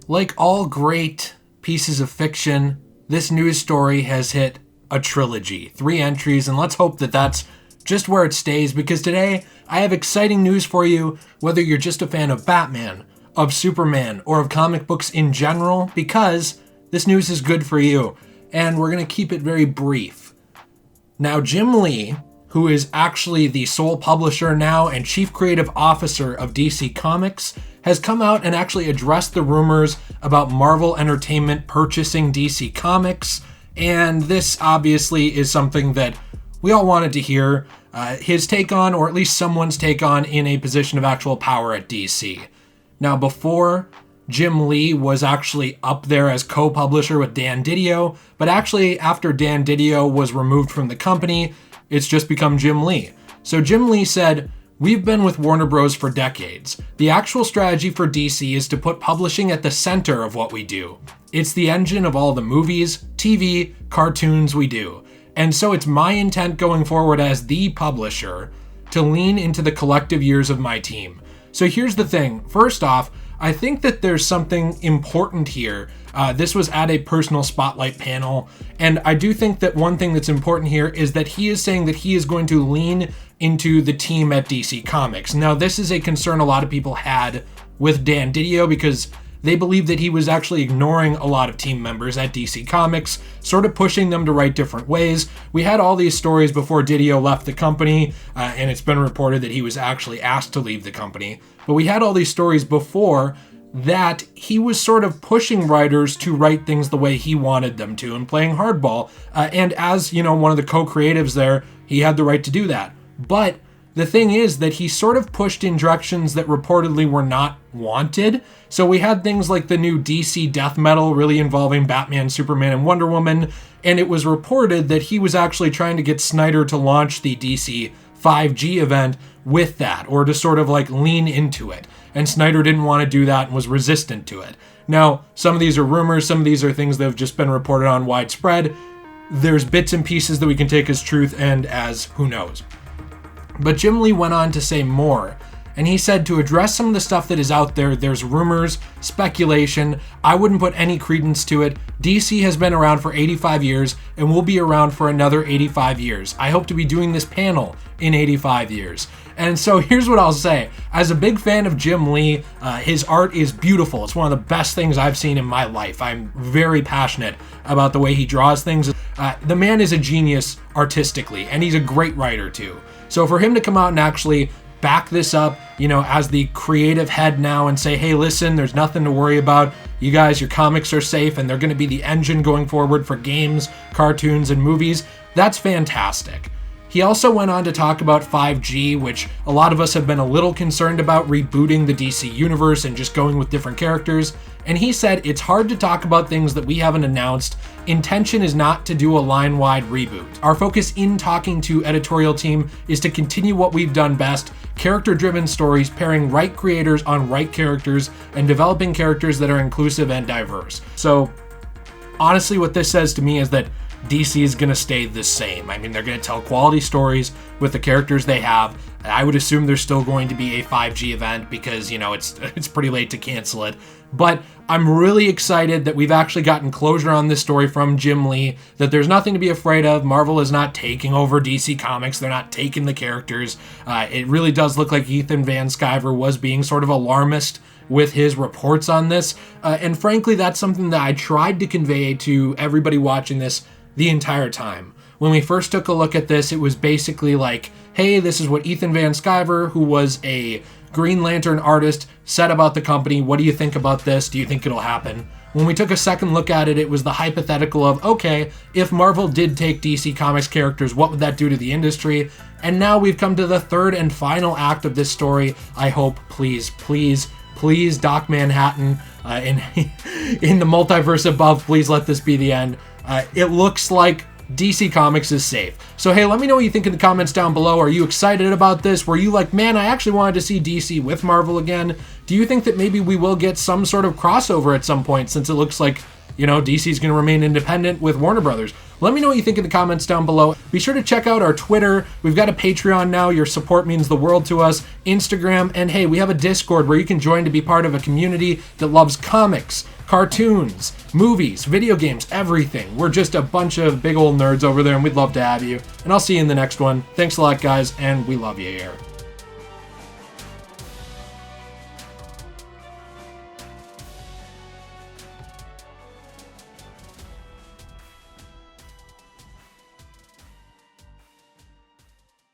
Like all great pieces of fiction, this news story has hit a trilogy, 3 entries, and let's hope that that's just where it stays, because today I have exciting news for you, whether you're just a fan of Batman, of Superman, or of comic books in general, because this news is good for you, and we're going to keep it very brief. Now, Jim Lee, who is actually the sole publisher now and chief creative officer of DC Comics, has come out and actually addressed the rumors about Marvel Entertainment purchasing DC Comics, and this obviously is something that we all wanted to hear his take on, or at least someone's take on, in a position of actual power at DC. Now, before, Jim Lee was actually up there as co-publisher with Dan Didio, but actually after Dan Didio was removed from the company, it's just become Jim Lee. So Jim Lee said, "We've been with Warner Bros. For decades. The actual strategy for DC is to put publishing at the center of what we do. It's the engine of all the movies, TV, cartoons we do. And so it's my intent going forward as the publisher to lean into the collective years of my team." So here's the thing. First off, I think that there's something important here. This was at a personal spotlight panel, and I do think that one thing that's important here is that he is saying that he is going to lean into the team at DC Comics. Now, this is a concern a lot of people had with Dan Didio, because they believe that he was actually ignoring a lot of team members at DC Comics, sort of pushing them to write different ways. We had all these stories before Didio left the company, and it's been reported that he was actually asked to leave the company. But we had all these stories before that he was sort of pushing writers to write things the way he wanted them to and playing hardball. And as, one of the co-creatives there, he had the right to do that. But the thing is that he sort of pushed in directions that reportedly were not wanted. So we had things like the new DC death metal really involving Batman, Superman, and Wonder Woman. And it was reported that he was actually trying to get Snyder to launch the DC 5G event with that, or to sort of like lean into it. And Snyder didn't want to do that and was resistant to it. Now, some of these are rumors, some of these are things that have just been reported on widespread. There's bits and pieces that we can take as truth and as who knows. But Jim Lee went on to say more, and he said, to address some of the stuff that is out there, there's rumors, speculation. I wouldn't put any credence to it. DC has been around for 85 years and will be around for another 85 years. I hope to be doing this panel in 85 years. And so here's what I'll say. As a big fan of Jim Lee, his art is beautiful. It's one of the best things I've seen in my life. I'm very passionate about the way he draws things. The man is a genius artistically, and he's a great writer too. So for him to come out and actually back this up, as the creative head now, and say, hey, listen, there's nothing to worry about. You guys, your comics are safe, and they're going to be the engine going forward for games, cartoons, and movies. That's fantastic. He also went on to talk about 5G, which a lot of us have been a little concerned about, rebooting the DC universe and just going with different characters. And he said, it's hard to talk about things that we haven't announced. Intention is not to do a line-wide reboot. Our focus in talking to editorial team is to continue what we've done best, character-driven stories, pairing right creators on right characters, and developing characters that are inclusive and diverse. So honestly, what this says to me is that DC is going to stay the same. I mean, they're going to tell quality stories with the characters they have. I would assume there's still going to be a 5G event because, it's pretty late to cancel it. But I'm really excited that we've actually gotten closure on this story from Jim Lee, that there's nothing to be afraid of. Marvel is not taking over DC Comics. They're not taking the characters. It really does look like Ethan Van Sciver was being sort of alarmist with his reports on this. And frankly, that's something that I tried to convey to everybody watching this the entire time. When we first took a look at this, it was basically like, hey, this is what Ethan Van Sciver, who was a Green Lantern artist, said about the company. What do you think about this? Do you think it'll happen? When we took a second look at it, it was the hypothetical of, okay, if Marvel did take DC Comics characters, what would that do to the industry? And now we've come to the third and final act of this story. I hope, please, Doc Manhattan, in the multiverse above, please let this be the end. It looks like DC Comics is safe. So hey, let me know what you think in the comments down below. Are you excited about this? Were you like, man, I actually wanted to see DC with Marvel again? Do you think that maybe we will get some sort of crossover at some point, since it looks like, DC is going to remain independent with Warner Brothers? Let me know what you think in the comments down below. Be sure to check out our Twitter. We've got a Patreon now. Your support means the world to us. Instagram, and hey, we have a Discord where you can join to be part of a community that loves comics, cartoons, movies, video games, everything. We're just a bunch of big old nerds over there, and we'd love to have you. And I'll see you in the next one. Thanks a lot, guys, and we love you here.